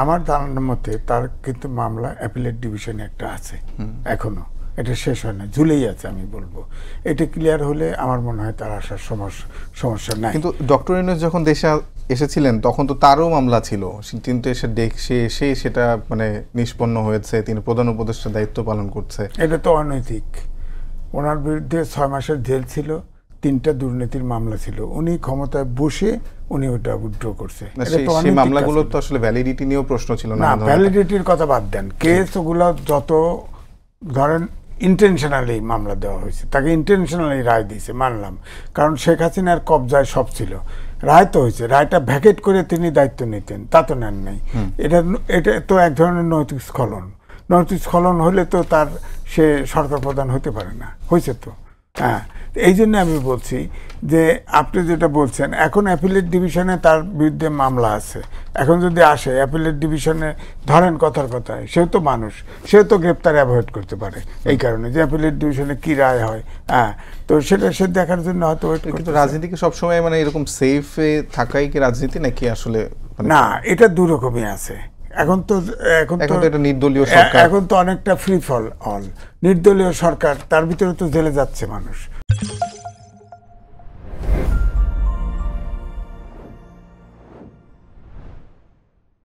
আমার ধারণার মতে তার কিন্তু মামলা অ্যাপিলেট ডিভিশনে একটা আছে এখনো, এটা শেষ হয় না, ঝুলেই আছে আমি বলবো। এটা ক্লিয়ার হলে আমার মনে হয় তার আসার সমস্যা নাই। কিন্তু ডক্টর ইউনূস যখন দেশে এসেছিলেন তখন তো তারও মামলা ছিল, কিন্তু এসে সেটা মানে নিষ্পন্ন হয়েছে, তিনি প্রধান উপদেষ্টার দায়িত্ব পালন করছে। এটা তো অনৈতিক। ওনার বিরুদ্ধে 6 মাসের জেল ছিল, 3টা দুর্নীতির মামলা ছিল, উনি ক্ষমতায় বসে উনি ওটা উইথড্র করছে। সেই মামলাগুলো তো আসলে ভ্যালিডিটি নিয়েও প্রশ্ন ছিল না। ভ্যালিডিটির কথা বাদ দেন, কেস ওগুলো যত ধরেন ইন্টেনশনালি মামলা দেওয়া হয়েছে, তাকে ইন্টেনশনালি রায় দিয়েছে মানলাম, কারণ শেখ হাসিনার কবজায় সব ছিল। রায় তো হয়েছে, রায়টা ভ্যাকেট করে তিনি দায়িত্ব নিতেন, তা তো নেন নাই। এটা তো এক ধরনের নৈতিক স্খলন। নৈতিক স্খলন হলে তো তার সে সরকার প্রধান হতে পারে না, হয়েছে তো। হ্যাঁ, এই জন্য আমি বলছি যে আপনি যেটা বলছেন, এখন অ্যাপিলেট ডিভিশনে তার বিরুদ্ধে মামলা আছে, এখন যদি আসে অ্যাপিলেট ডিভিশনে, ধরেন কথার কথায়, সেও তো মানুষ, সেও তো গ্রেপ্তার অ্যাভয়েড করতে পারে, এই কারণে যে অ্যাপিলেট ডিভিশনে কি রায় হয়। হ্যাঁ, তো সেটা সে দেখার জন্য হয়তো ওয়েট করতে। কিন্তু রাজনীতিকে সবসময় মানে এরকম সেফে থাকাই কি রাজনীতি নাকি আসলে? না, এটা দুরকমই আছে। এখন তো এটা নির্দলীয় সরকার, এখন তো অনেকটা ফ্রি ফল অল, নির্দলীয় সরকার, তার ভিতরে তো জেলে যাচ্ছে মানুষ।